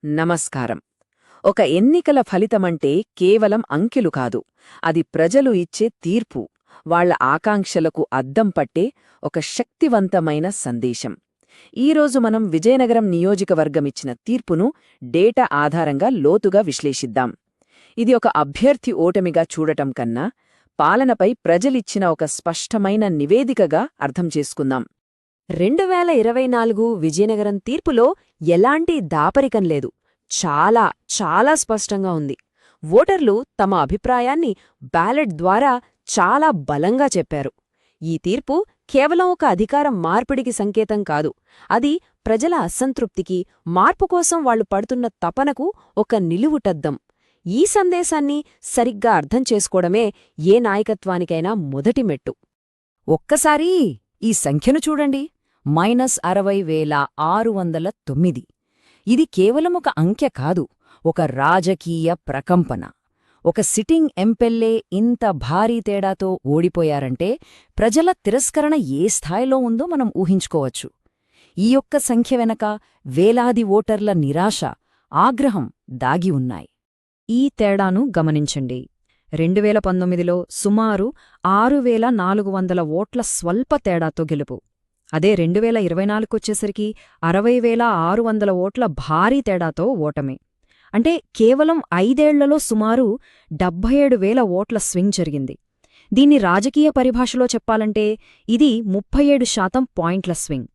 నమస్కారం. ఒక ఎన్నికల ఫలితమంటే కేవలం అంకెలు కాదు, అది ప్రజలు ఇచ్చే తీర్పు, వాళ్ల ఆకాంక్షలకు అద్దం పట్టే ఒక శక్తివంతమైన సందేశం. ఈరోజు మనం విజయనగరం నియోజకవర్గమిచ్చిన తీర్పును డేటా ఆధారంగా లోతుగా విశ్లేషిద్దాం. ఇది ఒక అభ్యర్థి ఓటమిగా చూడటం కన్నా పాలనపై ప్రజలిచ్చిన ఒక స్పష్టమైన నివేదికగా అర్థం చేసుకుందాం. 2024 విజయనగరం తీర్పులో ఎలాంటి దాపరికం లేదు. చాలా స్పష్టంగా ఉంది. ఓటర్లు తమ అభిప్రాయాన్ని బ్యాలెట్ ద్వారా చాలా బలంగా చెప్పారు. ఈ తీర్పు కేవలం ఒక అధికారం మార్పిడికి సంకేతం కాదు. అది ప్రజల అసంతృప్తికి, మార్పు కోసం వాళ్లు పడుతున్న తపనకు ఒక నిలువుటద్దం. ఈ సందేశాన్ని సరిగ్గా అర్థం చేసుకోవడమే ఏ నాయకత్వానికైనా మొదటి మెట్టు. ఒక్కసారి ఈ సంఖ్యను చూడండి, -60,609. ఇది కేవలం ఒక అంకె కాదు, ఒక రాజకీయ ప్రకంపన. ఒక సిట్టింగ్ ఎంపెల్ఏ ఇంత భారీ తేడాతో ఓడిపోయారంటే ప్రజల తిరస్కరణ ఏ స్థాయిలో ఉందో మనం ఊహించుకోవచ్చు. ఈ ఒక్క సంఖ్య వెనక వేలాది ఓటర్ల నిరాశ, ఆగ్రహం దాగి ఉన్నాయి. ఈ తేడాను గమనించండి. 2019లో సుమారు 6,400 ఓట్ల స్వల్ప తేడాతో గెలుపు. అదే 2024కొచ్చేసరికి 60,600 ఓట్ల భారీ తేడాతో ఓటమి. అంటే కేవలం 5 ఏళ్లలో సుమారు 77,000 ఓట్ల స్వింగ్ జరిగింది. దీన్ని రాజకీయ పరిభాషలో చెప్పాలంటే ఇది 37% పాయింట్ల స్వింగ్.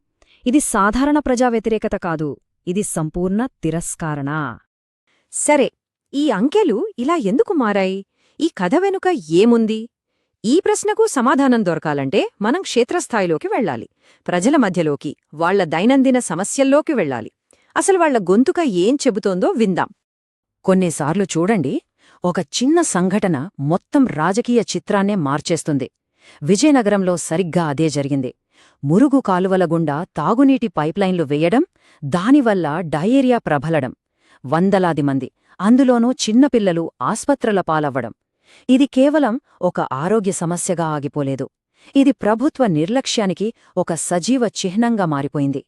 ఇది సాధారణ ప్రజా వ్యతిరేకత కాదు, ఇది సంపూర్ణ తిరస్కారణ. సరే, ఈ అంకెలు ఇలా ఎందుకు మారాయి? ఈ కథ వెనుక ఏముంది? ఈ ప్రశ్నకు సమాధానం దొరకాలంటే మనం క్షేత్రస్థాయిలోకి వెళ్ళాలి, ప్రజల మధ్యలోకి, వాళ్ల దైనందిన సమస్యల్లోకి వెళ్ళాలి. అసలు వాళ్ల గొంతుక ఏం చెబుతోందో విందాం. కొన్నిసార్లు చూడండి, ఒక చిన్న సంఘటన మొత్తం రాజకీయ చిత్రాన్నే మార్చేస్తుంది. విజయనగరంలో సరిగ్గా అదే జరిగింది. మురుగు కాలువల గుండా తాగునీటి పైప్లైన్లు వేయడం, దానివల్ల డయేరియా ప్రబలడం, వందలాది మంది, అందులోనూ చిన్నపిల్లలు ఆస్పత్రుల పాలవ్వడం. ఇది కేవలం ఒక ఆరోగ్య సమస్యగా ఆగిపోలేదు, ఇది ప్రభుత్వ నిర్లక్ష్యానికి ఒక సజీవ చిహ్నంగా మారిపోయింది.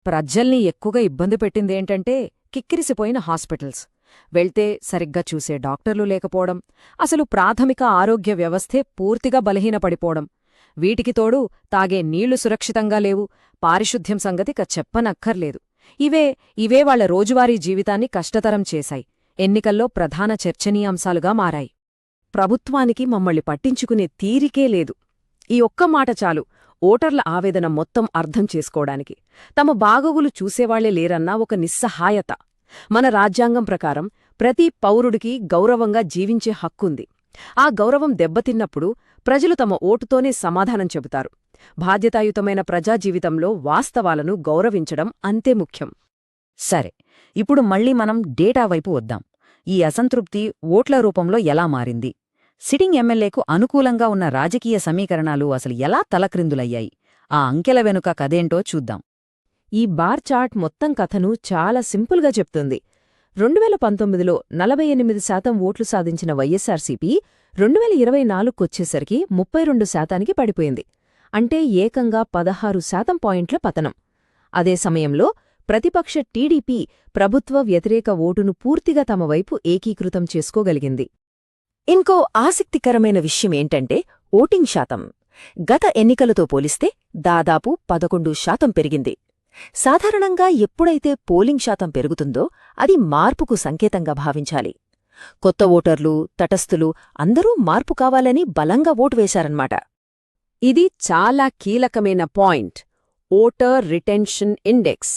ప్రజల్ని ఎక్కువగా ఇబ్బంది పెట్టిందేంటంటే కిక్కిరిసిపోయిన హాస్పిటల్స్, వెళ్తే సరిగ్గా చూసే డాక్టర్లు లేకపోవడం, అసలు ప్రాథమిక ఆరోగ్య వ్యవస్థే పూర్తిగా బలహీనపడిపోవడం. వీటికి తోడు తాగే నీళ్లు సురక్షితంగా లేవు, పారిశుద్ధ్యం సంగతిక చెప్పనక్కర్లేదు. ఇవే వాళ్ల రోజువారీ జీవితాన్ని కష్టతరం చేశాయి, ఎన్నికల్లో ప్రధాన చర్చనీయాంశాలుగా మారాయి. ప్రభుత్వానికి మమ్మల్ని పట్టించుకునే తీరికే లేదు. ఈ ఒక్క మాట చాలు ఓటర్ల ఆవేదన మొత్తం అర్థం చేసుకోవడానికి. తమ బాగోగులు చూసేవాళ్లే లేరన్న ఒక నిస్సహాయత. మన రాజ్యాంగం ప్రకారం ప్రతి పౌరుడికి గౌరవంగా జీవించే హక్కుంది. ఆ గౌరవం దెబ్బతిన్నప్పుడు ప్రజలు తమ ఓటుతోనే సమాధానం చెబుతారు. బాధ్యతాయుతమైన ప్రజాజీవితంలో వాస్తవాలను గౌరవించడం అంతే ముఖ్యం. సరే, ఇప్పుడు మళ్ళీ మనం డేటా వైపు వద్దాం. ఈ అసంతృప్తి ఓట్ల రూపంలో ఎలా మారింది? సిట్టింగ్ ఎమ్మెల్యేకు అనుకూలంగా ఉన్న రాజకీయ సమీకరణాలు అసలు ఎలా తలక్రిందులయ్యాయి? ఆ అంకెల వెనుక కథేంటో చూద్దాం. ఈ బార్ చార్ట్ మొత్తం కథను చాలా సింపుల్గా చెప్తుంది. 2019లో 48% ఓట్లు సాధించిన వైఎస్సార్సీపీ 2024కొచ్చేసరికి 32%కి పడిపోయింది. అంటే ఏకంగా 16% పాయింట్ల పతనం. అదే సమయంలో ప్రతిపక్ష టీడీపీ ప్రభుత్వ వ్యతిరేక ఓటును పూర్తిగా తమ వైపు ఏకీకృతం చేసుకోగలిగింది. ఇంకో ఆసక్తికరమైన విషయమేంటంటే ఓటింగ్ శాతం. గత ఎన్నికలతో పోలిస్తే దాదాపు 11% పెరిగింది. సాధారణంగా ఎప్పుడైతే పోలింగ్ శాతం పెరుగుతుందో అది మార్పుకు సంకేతంగా భావించాలి. కొత్త ఓటర్లు, తటస్థులు అందరూ మార్పు కావాలని బలంగా ఓటు వేశారన్నమాట. ఇది చాలా కీలకమైన పాయింట్. ఓటర్ రిటెన్షన్ ఇండెక్స్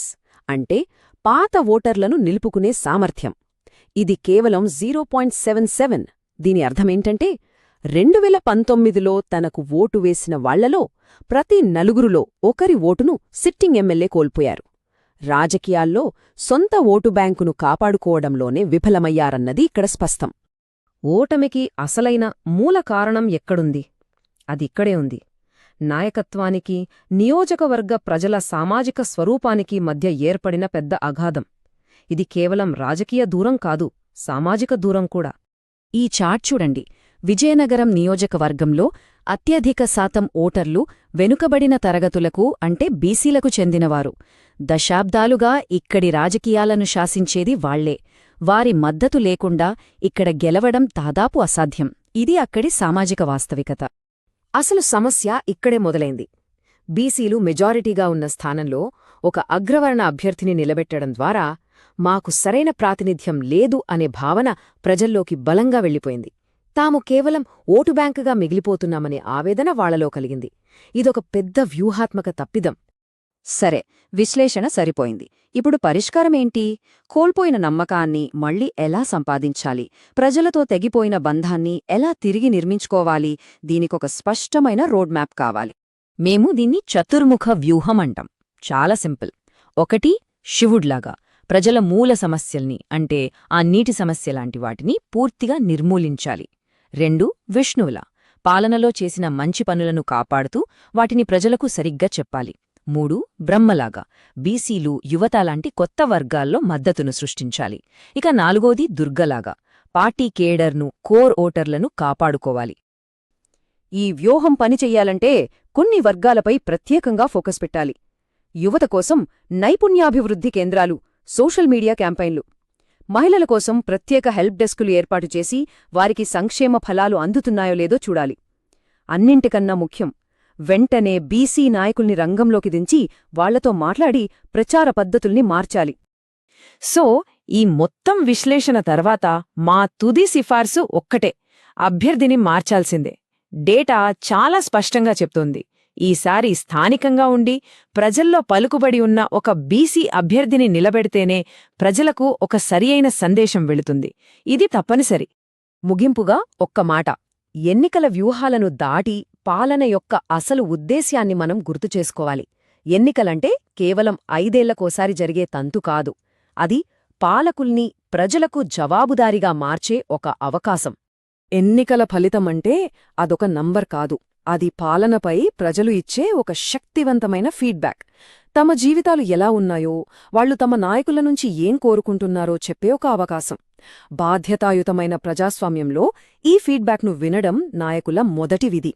అంటే పాత ఓటర్లను నిలుపుకునే సామర్థ్యం. ఇది కేవలం 0.77. దీని అర్థమేంటంటే 2019లో తనకు ఓటు వేసిన వాళ్లలో ప్రతి నలుగురులో ఒకరి ఓటును సిట్టింగ్ ఎమ్మెల్యే కోల్పోయారు. రాజకీయాల్లో సొంత ఓటు బ్యాంకును కాపాడుకోవడంలోనే విఫలమయ్యారన్నది ఇక్కడ స్పష్టం. ఓటమికి అసలైన మూల కారణం ఎక్కడుంది? అదిక్కడే ఉంది. నాయకత్వానికి, నియోజకవర్గ ప్రజల సామాజిక స్వరూపానికి మధ్య ఏర్పడిన పెద్ద అగాధం. ఇది కేవలం రాజకీయ దూరం కాదు, సామాజిక దూరం కూడా. ఈ చార్ట్ చూడండి. విజయనగరం నియోజకవర్గంలో అత్యధిక శాతం ఓటర్లు వెనుకబడిన తరగతులకు అంటే బీసీలకు చెందినవారు. దశాబ్దాలుగా ఇక్కడి రాజకీయాలను శాసించేది వాళ్లే. వారి మద్దతు లేకుండా ఇక్కడ గెలవడం దాదాపు అసాధ్యం. ఇది అక్కడి సామాజిక వాస్తవికత. అసలు సమస్య ఇక్కడే మొదలైంది. బీసీలు మెజారిటీగా ఉన్న స్థానంలో ఒక అగ్రవర్ణ అభ్యర్థిని నిలబెట్టడం ద్వారా మాకు సరైన ప్రాతినిధ్యం లేదు అనే భావన ప్రజల్లోకి బలంగా వెళ్ళిపోయింది. తాము కేవలం ఓటు బ్యాంకుగా మిగిలిపోతున్నామనే ఆవేదన వాళ్లలో కలిగింది. ఇదొక పెద్ద వ్యూహాత్మక తప్పిదం. సరే, విశ్లేషణ సరిపోయింది. ఇప్పుడు పరిష్కారమేంటి? కోల్పోయిన నమ్మకాన్ని మళ్ళీ ఎలా సంపాదించాలి? ప్రజలతో తెగిపోయిన బంధాన్ని ఎలా తిరిగి నిర్మించుకోవాలి? దీనికొక స్పష్టమైన రోడ్ మ్యాప్ కావాలి. మేము దీన్ని చతుర్ముఖ వ్యూహం అంటాం. చాలా సింపుల్. 1 శివుడ్లాగా ప్రజల మూల సమస్యల్ని అంటే ఆ నీటి సమస్యలాంటి వాటిని పూర్తిగా నిర్మూలించాలి. 2 విష్ణువులా పాలనలో చేసిన మంచి పనులను కాపాడుతూ వాటిని ప్రజలకు సరిగ్గా చెప్పాలి. 3 బ్రహ్మలాగా బీసీలు యువతలాంటి కొత్త వర్గాల్లో మద్దతును సృష్టించాలి. ఇక 4ది దుర్గలాగా పార్టీ కేడర్ను కోర్ ఓటర్లను కాపాడుకోవాలి. ఈ వ్యూహం పనిచెయ్యాలంటే కొన్ని వర్గాలపై ప్రత్యేకంగా ఫోకస్ పెట్టాలి. యువత కోసం నైపుణ్యాభివృద్ధి కేంద్రాలు, సోషల్ మీడియా క్యాంపెయిన్లు, మహిళల కోసం ప్రత్యేక హెల్ప్ డెస్కులు ఏర్పాటు చేసి వారికి సంక్షేమ ఫలాలు అందుతున్నాయో లేదో చూడాలి. అన్నింటికన్నా ముఖ్యం, వెంటనే బీసీ నాయకుల్ని రంగంలోకి దించి వాళ్లతో మాట్లాడి ప్రచార పద్ధతుల్ని మార్చాలి. సో, ఈ మొత్తం విశ్లేషణ తర్వాత మా తుది సిఫార్సు ఒక్కటే: అభ్యర్థిని మార్చాల్సిందే. డేటా చాలా స్పష్టంగా చెప్తోంది. ఈసారి స్థానికంగా ఉండి ప్రజల్లో పలుకుబడి ఉన్న ఒక బీసీ అభ్యర్థిని నిలబెడితేనే ప్రజలకు ఒక సరియైన సందేశం వెళుతుంది. ఇది తప్పనిసరి. ముగింపుగా ఒక్క మాట: ఎన్నికల వ్యూహాలను దాటి పాలన యొక్క అసలు ఉద్దేశ్యాన్ని మనం గుర్తుచేసుకోవాలి. ఎన్నికలంటే కేవలం 5 ఏళ్లకోసారి జరిగే తంతు కాదు. అది పాలకుల్ని ప్రజలకు జవాబుదారీగా మార్చే ఒక అవకాశం. ఎన్నికల ఫలితమంటే అదొక నంబర్ కాదు. అది పాలనపై ప్రజలు ఇచ్చే ఒక శక్తివంతమైన ఫీడ్బ్యాక్. తమ జీవితాలు ఎలా ఉన్నాయో, వాళ్లు తమ నాయకుల నుంచి ఏం కోరుకుంటున్నారో చెప్పే ఒక అవకాశం. బాధ్యతాయుతమైన ప్రజాస్వామ్యంలో ఈ ఫీడ్బ్యాక్ను వినడం నాయకుల మొదటి విధి.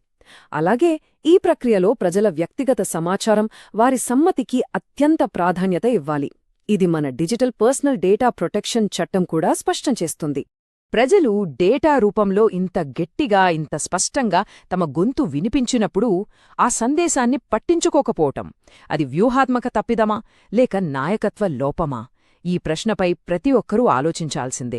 అలాగే ఈ ప్రక్రియలో ప్రజల వ్యక్తిగత సమాచారం, వారి సమ్మతికి అత్యంత ప్రాధాన్యత ఇవ్వాలి. ఇది మన డిజిటల్ పర్సనల్ డేటా ప్రొటెక్షన్ చట్టం కూడా స్పష్టం చేస్తుంది. ప్రజలు డేటా రూపంలో ఇంత గట్టిగా, ఇంత స్పష్టంగా తమ గొంతు వినిపించినప్పుడు ఆ సందేశాన్ని పట్టించుకోకపోవటం అది వ్యూహాత్మక తప్పిదమా లేక నాయకత్వ లోపమా? ఈ ప్రశ్నపై ప్రతి ఒక్కరూ ఆలోచించాల్సిందే.